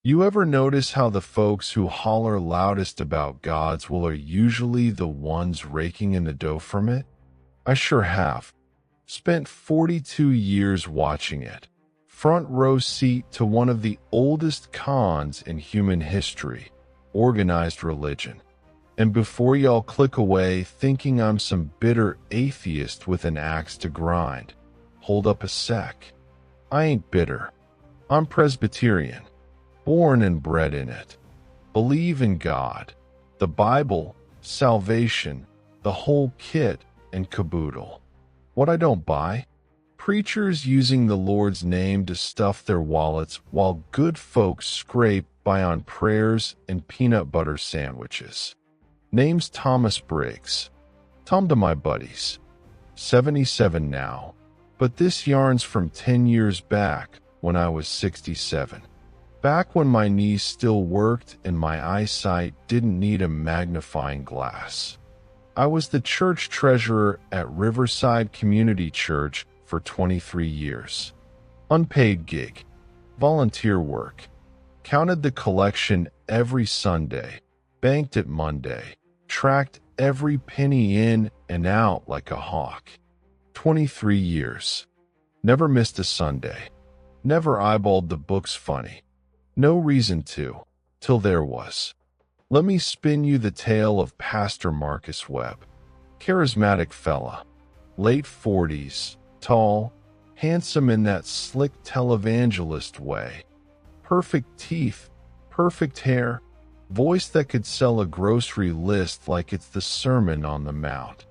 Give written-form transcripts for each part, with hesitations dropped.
You ever notice how the folks who holler loudest about God's will are usually the ones raking in the dough from it? I sure have. Spent 42 years watching it. Front row seat to one of the oldest cons in human history, organized religion. And before y'all click away thinking I'm some bitter atheist with an axe to grind, hold up a sec. I ain't bitter. I'm Presbyterian. Born and bred in it. Believe in God, the Bible, salvation, the whole kit and caboodle. What I don't buy? Preachers using the Lord's name to stuff their wallets while good folks scrape by on prayers and peanut butter sandwiches. Name's Thomas Briggs. Tom to my buddies. 77 now, but this yarn's from 10 years back when I was 67. Back when my knees still worked and my eyesight didn't need a magnifying glass. I was the church treasurer at Riverside Community Church for 23 years. Unpaid gig. Volunteer work. Counted the collection every Sunday. Banked it Monday. Tracked every penny in and out like a hawk. 23 years. Never missed a Sunday. Never eyeballed the books funny. No reason to, till there was. Let me spin you the tale of Pastor Marcus Webb. Charismatic fella. Late 40s, tall, handsome in that slick televangelist way. Perfect teeth, perfect hair, voice that could sell a grocery list like it's the Sermon on the Mount.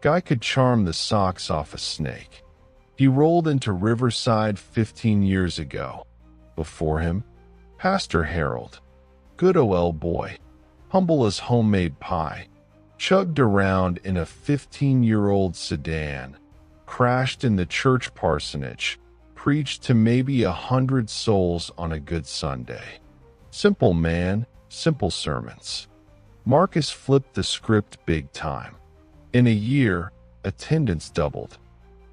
Guy could charm the socks off a snake. He rolled into Riverside 15 years ago. Before him, Pastor Harold, good OL boy, humble as homemade pie, chugged around in a 15-year-old sedan, crashed in the church parsonage, preached to maybe 100 souls on a good Sunday. Simple man, simple sermons. Marcus flipped the script big time. In a year, attendance doubled,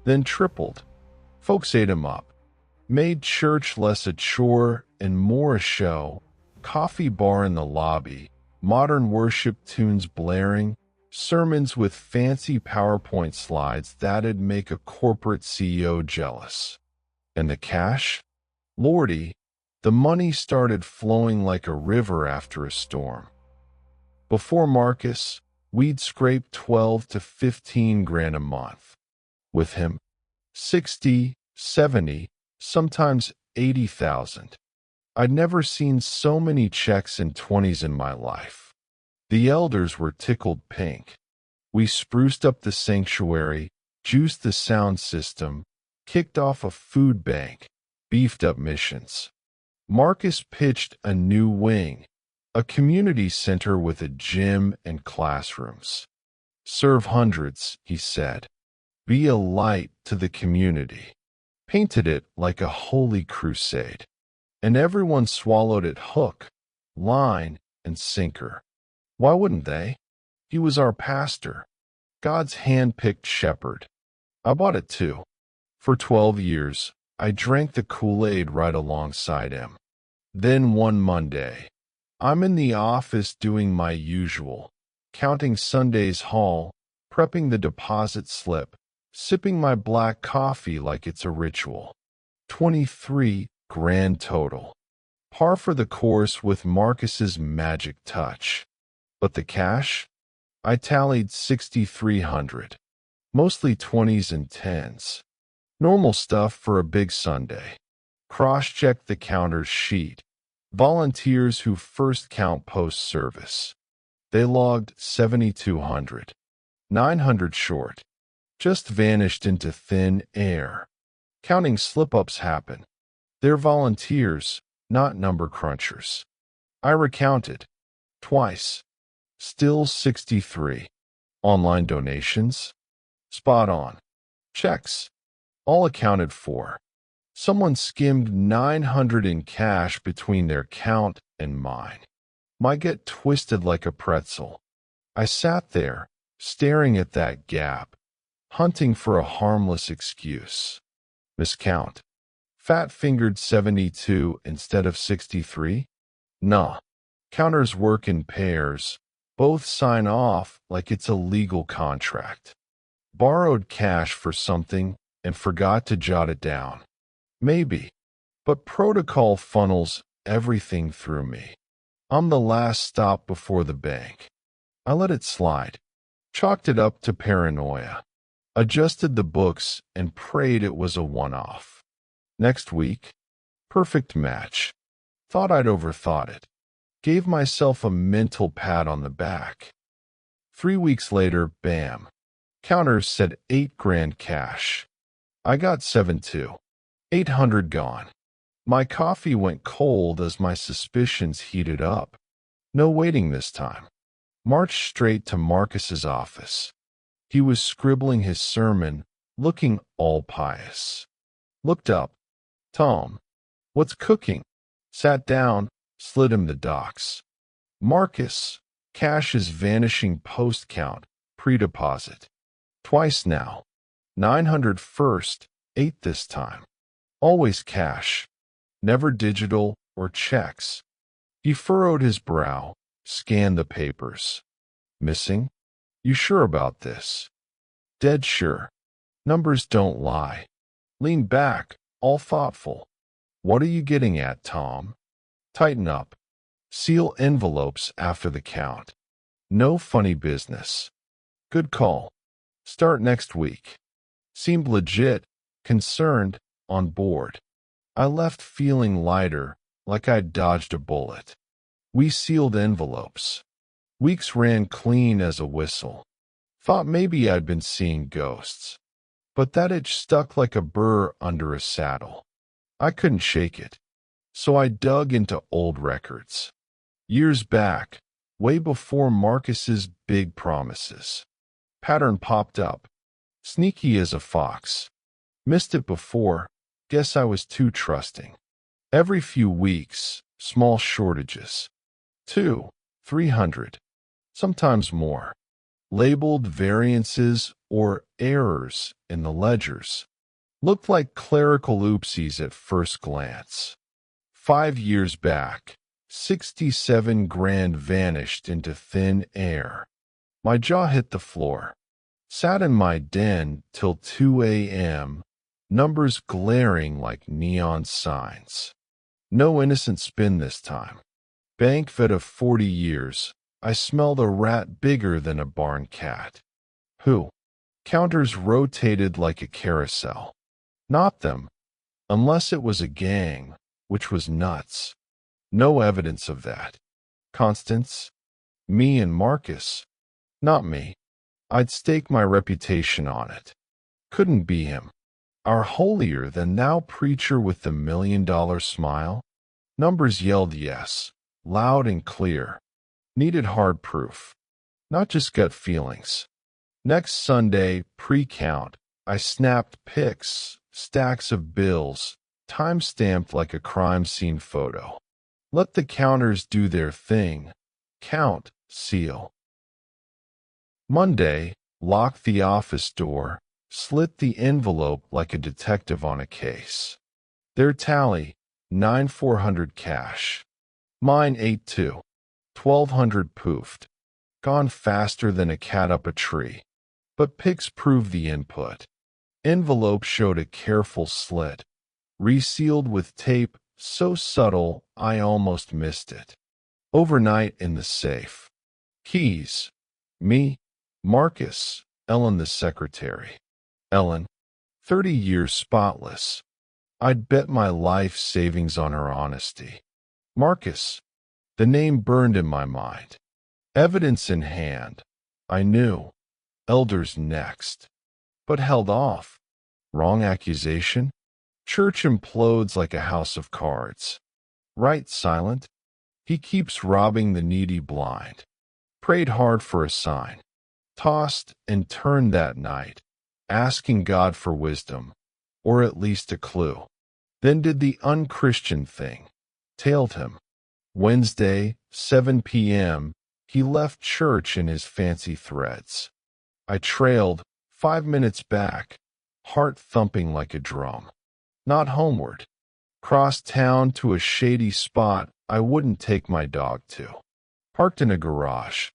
then tripled. Folks ate him up. Made church less a chore and more a show, coffee bar in the lobby, modern worship tunes blaring, sermons with fancy PowerPoint slides that'd make a corporate CEO jealous. And the cash? Lordy, the money started flowing like a river after a storm. Before Marcus, we'd scrape 12 to 15 grand a month. With him, 60, 70, sometimes 80,000. I'd never seen so many checks in 20s in my life. The elders were tickled pink. We spruced up the sanctuary, juiced the sound system, kicked off a food bank, beefed up missions. Marcus pitched a new wing, a community center with a gym and classrooms. Serve hundreds, he said. Be a light to the community. Painted it like a holy crusade. And everyone swallowed it hook, line, and sinker. Why wouldn't they? He was our pastor, God's hand-picked shepherd. I bought it too. For 12 years, I drank the Kool-Aid right alongside him. Then one Monday, I'm in the office doing my usual, counting Sunday's haul, prepping the deposit slip, sipping my black coffee like it's a ritual. 23 grand total. Par for the course with Marcus's magic touch. But the cash? I tallied 6,300. Mostly 20s and 10s. Normal stuff for a big Sunday. Cross-check the counter's sheet. Volunteers who first count post-service. They logged 7,200. 900 short. Just vanished into thin air. Counting slip-ups happen. They're volunteers, not number crunchers. I recounted. Twice. Still 63. Online donations? Spot on. Checks. All accounted for. Someone skimmed 900 in cash between their count and mine. My get twisted like a pretzel. I sat there, staring at that gap, hunting for a harmless excuse. Miscount. Fat-fingered 72 instead of 63? Nah. Counters work in pairs. Both sign off like it's a legal contract. Borrowed cash for something and forgot to jot it down. Maybe. But protocol funnels everything through me. I'm the last stop before the bank. I let it slide. Chalked it up to paranoia. Adjusted the books and prayed it was a one-off. Next week, perfect match. Thought I'd overthought it. Gave myself a mental pat on the back. 3 weeks later, bam. Counters said 8 grand cash. I got 7 too. 800 gone. My coffee went cold as my suspicions heated up. No waiting this time. Marched straight to Marcus's office. He was scribbling his sermon, looking all pious. Looked up. Tom, what's cooking? Sat down, slid him the docs. Marcus, cash is vanishing post count, pre-deposit. Twice now. 900 first, 8 this time. Always cash. Never digital or checks. He furrowed his brow, scanned the papers. Missing? You sure about this? Dead sure. Numbers don't lie. Lean back, all thoughtful. What are you getting at, Tom? Tighten up. Seal envelopes after the count. No funny business. Good call. Start next week. Seemed legit, concerned, on board. I left feeling lighter, like I'd dodged a bullet. We sealed envelopes. Weeks ran clean as a whistle. Thought maybe I'd been seeing ghosts. But that itch stuck like a burr under a saddle. I couldn't shake it. So I dug into old records. Years back, way before Marcus's big promises. Pattern popped up. Sneaky as a fox. Missed it before. Guess I was too trusting. Every few weeks, small shortages. 200, 300. Sometimes more. Labeled variances or errors in the ledgers. Looked like clerical oopsies at first glance. 5 years back, 67 grand vanished into thin air. My jaw hit the floor. Sat in my den till 2 a.m., numbers glaring like neon signs. No innocent spin this time. Bank vet of 40 years, I smelled a rat bigger than a barn cat. Who? Counters rotated like a carousel. Not them. Unless it was a gang, which was nuts. No evidence of that. Constance? Me and Marcus? Not me. I'd stake my reputation on it. Couldn't be him. Our holier-than-thou preacher with the $1 million smile? Numbers yelled yes, loud and clear. Needed hard proof. Not just gut feelings. Next Sunday, pre-count, I snapped pics, stacks of bills, time-stamped like a crime scene photo. Let the counters do their thing. Count, seal. Monday, locked the office door, slit the envelope like a detective on a case. Their tally, 9,400 cash. Mine 8,2. 1,200 poofed. Gone faster than a cat up a tree. But pics proved the input. Envelope showed a careful slit. Resealed with tape so subtle I almost missed it. Overnight in the safe. Keys. Me. Marcus. Ellen the secretary. Ellen. 30 years spotless. I'd bet my life savings on her honesty. Marcus. The name burned in my mind. Evidence in hand. I knew. Elders next. But held off. Wrong accusation? Church implodes like a house of cards. Right silent. He keeps robbing the needy blind. Prayed hard for a sign. Tossed and turned that night, asking God for wisdom, or at least a clue. Then did the unchristian thing. Tailed him. Wednesday, 7 p.m., he left church in his fancy threads. I trailed, 5 minutes back, heart thumping like a drum. Not homeward. Crossed town to a shady spot I wouldn't take my dog to. Parked in a garage.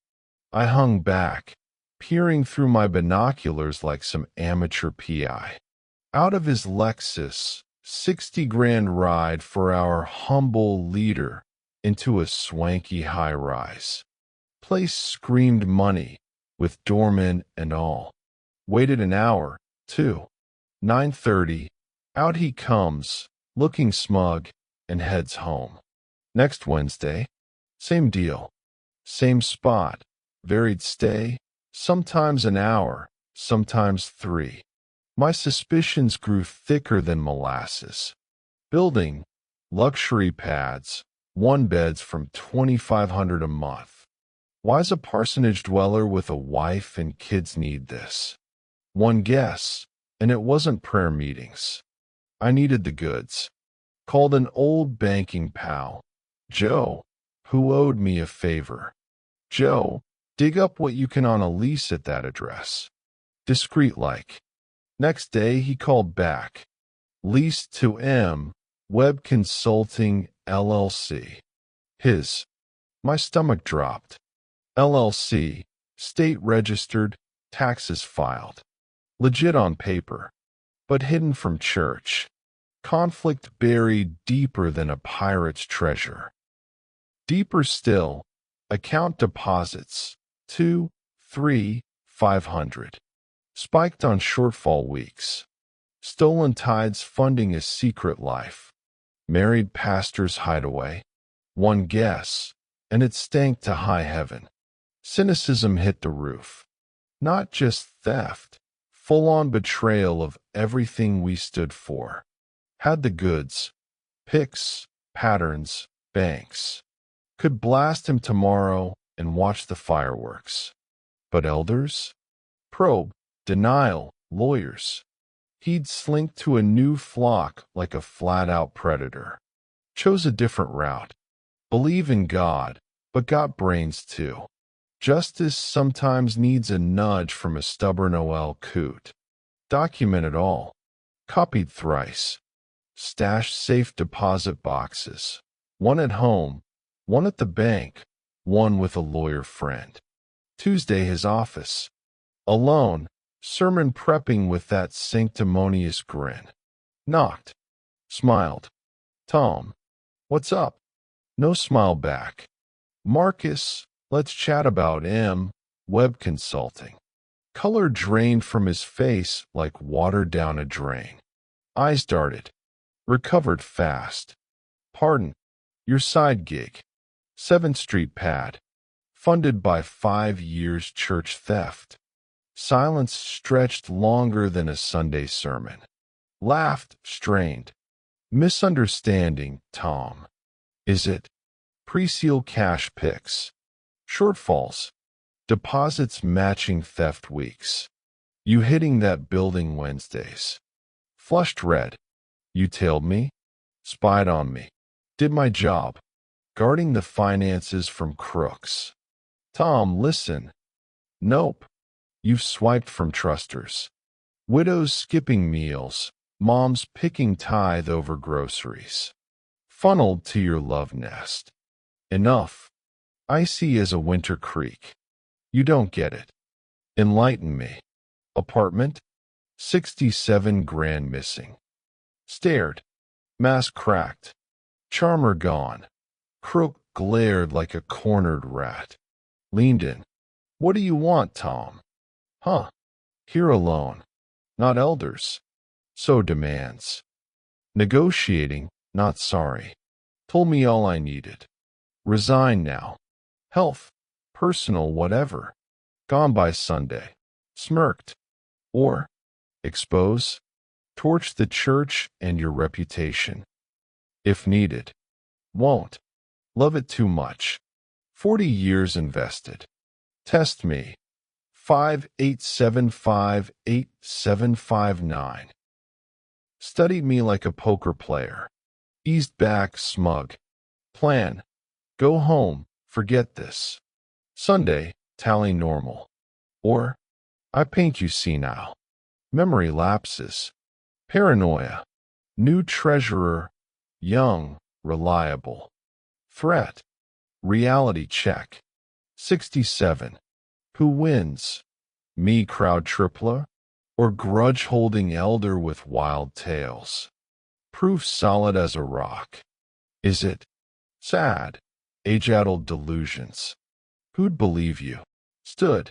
I hung back, peering through my binoculars like some amateur PI. Out of his Lexus, 60 grand ride for our humble leader into a swanky high-rise. Place screamed money, with doorman and all. Waited an hour, too. 9:30, out he comes, looking smug, and heads home. Next Wednesday, same deal. Same spot, varied stay, sometimes an hour, sometimes 3. My suspicions grew thicker than molasses. Building, luxury pads, one beds from $2,500 a month. Why's a parsonage dweller with a wife and kids need this? One guess, and it wasn't prayer meetings. I needed the goods. Called an old banking pal, Joe, who owed me a favor. Joe, dig up what you can on a lease at that address. Discreet-like. Next day he called back. Lease to M, Web Consulting, LLC. His. My stomach dropped. LLC, state registered, taxes filed. Legit on paper, but hidden from church. Conflict buried deeper than a pirate's treasure. Deeper still, account deposits, 2, 3, 500. Spiked on shortfall weeks. Stolen tides funding a secret life. Married pastor's hideaway. One guess, and it stank to high heaven. Cynicism hit the roof. Not just theft, full-on betrayal of everything we stood for. Had the goods, pics, patterns, banks. Could blast him tomorrow and watch the fireworks. But elders? Probe, denial, lawyers. He'd slink to a new flock like a flat-out predator. Chose a different route. Believe in God, but got brains too. Justice sometimes needs a nudge from a stubborn OL coot. Document it all. Copied thrice. Stashed safe deposit boxes. One at home, one at the bank, one with a lawyer friend. Tuesday his office. Alone, sermon prepping with that sanctimonious grin. Knocked. Smiled. Tom. What's up? No smile back. Marcus, let's chat about M, Web Consulting. Color drained from his face like water down a drain. Eyes darted. Recovered fast. Pardon, your side gig. 7th Street pad. Funded by 5 years church theft. Silence stretched longer than a Sunday sermon. Laughed, strained. Misunderstanding, Tom. Is it? Pre-seal cash picks. Shortfalls. Deposits matching theft weeks. You hitting that building Wednesdays. Flushed red. You tailed me. Spied on me. Did my job. Guarding the finances from crooks. Tom, listen. Nope. You've swiped from trusters. Widows skipping meals. Moms picking tithe over groceries. Funneled to your love nest. Enough. Icy as a winter creek. You don't get it. Enlighten me. Apartment? 67 grand missing. Stared. Mask cracked. Charmer gone. Crook glared like a cornered rat. Leaned in. What do you want, Tom? Huh. Here alone. Not elders. So demands. Negotiating, not sorry. Told me all I needed. Resign now. Health. Personal whatever. Gone by Sunday. Smirked. Or expose. Torch the church and your reputation. If needed. Won't. Love it too much. 40 years invested. Test me. 58758-759. Studied me like a poker player. Eased back smug. Plan. Go home. Forget this. Sunday, tally normal. Or, I paint you senile. Memory lapses. Paranoia. New treasurer. Young, reliable. Threat. Reality check. 67. Who wins? Me crowd tripler? Or grudge-holding elder with wild tales? Proof solid as a rock. Is it? Sad. Age-addled delusions. Who'd believe you? Stood.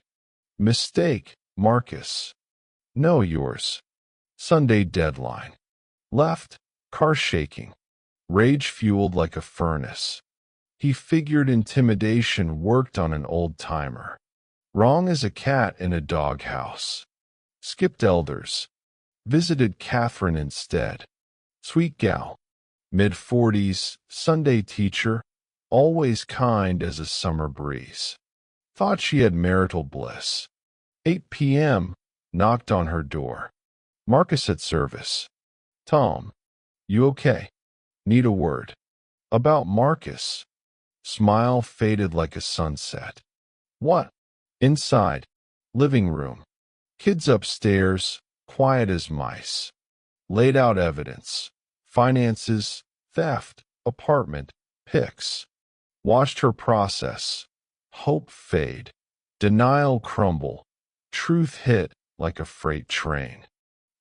Mistake, Marcus. No yours. Sunday deadline. Left, car shaking. Rage fueled like a furnace. He figured intimidation worked on an old-timer. Wrong as a cat in a doghouse. Skipped elders. Visited Catherine instead. Sweet gal. Mid-40s, Sunday teacher, always kind as a summer breeze. Thought she had marital bliss. 8 p.m., knocked on her door. Marcus at service. Tom, you okay? Need a word. About Marcus. Smile faded like a sunset. What? Inside. Living room. Kids upstairs, quiet as mice. Laid out evidence. Finances, theft, apartment, pics. Watched her process. Hope fade. Denial crumble. Truth hit like a freight train.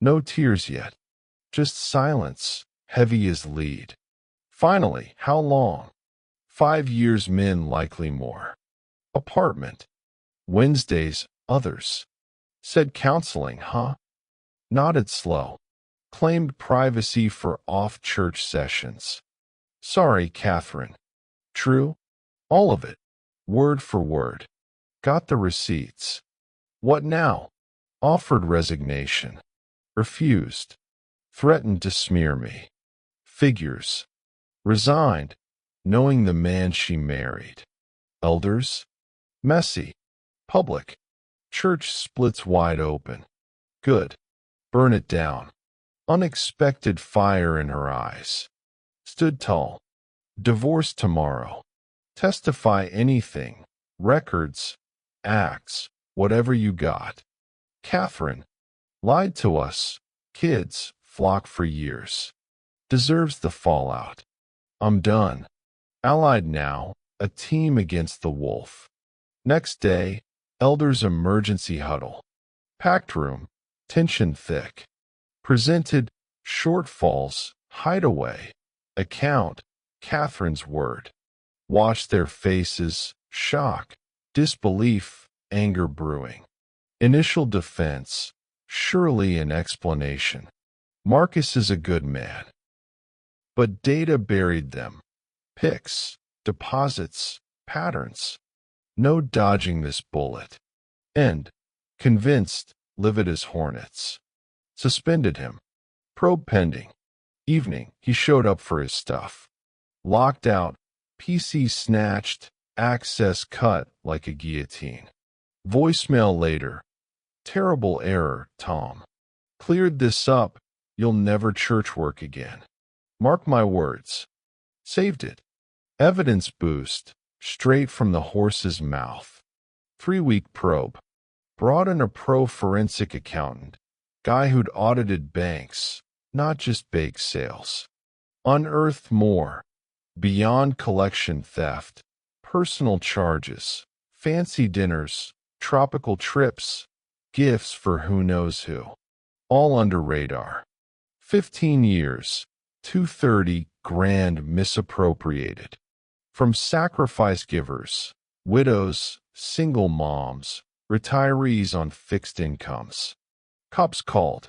No tears yet. Just silence, heavy as lead. Finally, how long? 5 years min, likely more. Apartment. Wednesdays, others. Said counseling, huh? Nodded slow. Claimed privacy for off-church sessions. Sorry, Catherine. True? All of it. Word for word. Got the receipts. What now? Offered resignation. Refused. Threatened to smear me. Figures. Resigned, knowing the man she married. Elders? Messy. Public. Church splits wide open. Good. Burn it down. Unexpected fire in her eyes. Stood tall. Divorce tomorrow. Testify anything. Records. Acts. Whatever you got. Catherine. Lied to us. Kids. Flock for years. Deserves the fallout. I'm done. Allied now. A team against the wolf. Next day. Elders emergency huddle. Packed room. Tension thick. Presented. Shortfalls. Hideaway. Account. Catherine's word. Watched their faces. Shock. Disbelief. Anger brewing. Initial defense. Surely an explanation. Marcus is a good man. But data buried them. Pics. Deposits. Patterns. No dodging this bullet. End. Convinced. Livid as hornets. Suspended him. Probe pending. Evening, he showed up for his stuff. Locked out. PC snatched. Access cut like a guillotine. Voicemail later. Terrible error, Tom. Cleared this up. You'll never church work again. Mark my words. Saved it. Evidence boost. Straight from the horse's mouth. 3-week probe. Brought in a pro forensic accountant. Guy who'd audited banks, not just bake sales. Unearthed more. Beyond collection theft. Personal charges. Fancy dinners. Tropical trips. Gifts for who knows who. All under radar. 15 years. 230 grand misappropriated. From sacrifice givers, widows, single moms, retirees on fixed incomes. Cops called.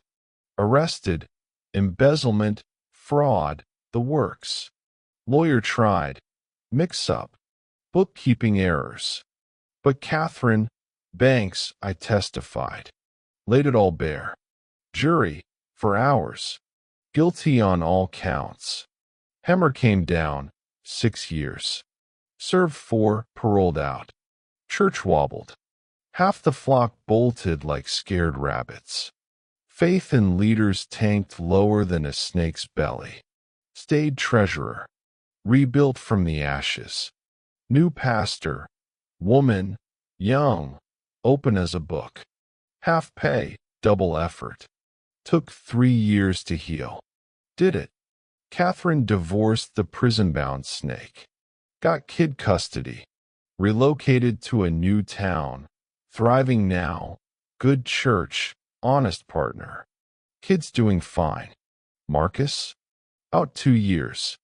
Arrested. Embezzlement. Fraud. The works. Lawyer tried. Mix-up. Bookkeeping errors. But Catherine, banks, I testified. Laid it all bare. Jury, for hours. Guilty on all counts. Hammer came down. 6 years. Served 4, paroled out. Church wobbled. Half the flock bolted like scared rabbits. Faith in leaders tanked lower than a snake's belly. Stayed treasurer. Rebuilt from the ashes. New pastor. Woman. Young. Open as a book. Half pay, double effort. Took 3 years to heal. Did it. Catherine divorced the prison-bound snake. Got kid custody. Relocated to a new town. Thriving now. Good church. Honest partner. Kids doing fine. Marcus? Out 2 years.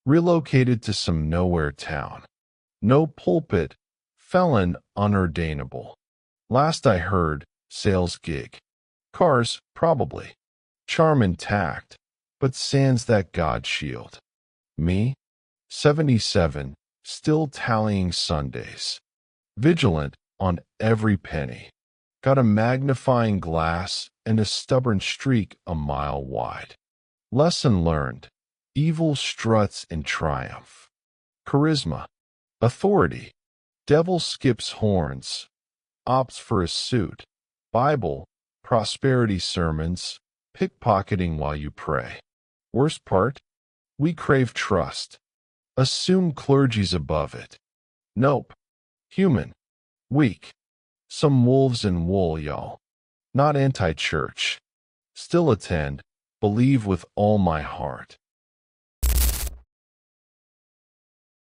Relocated to some nowhere town. No pulpit. Felon unordainable. Last I heard, sales gig. Cars, probably. Charm intact, but sans that God shield. Me? 77, still tallying Sundays. Vigilant on every penny. Got a magnifying glass and a stubborn streak a mile wide. Lesson learned. Evil struts in triumph. Charisma. Authority. Devil skips horns. Opts for a suit. Bible. Prosperity sermons. Pickpocketing while you pray. Worst part? We crave trust. Assume clergy's above it. Nope. Human. Weak. Some wolves in wool, y'all. Not anti-church. Still attend. Believe with all my heart.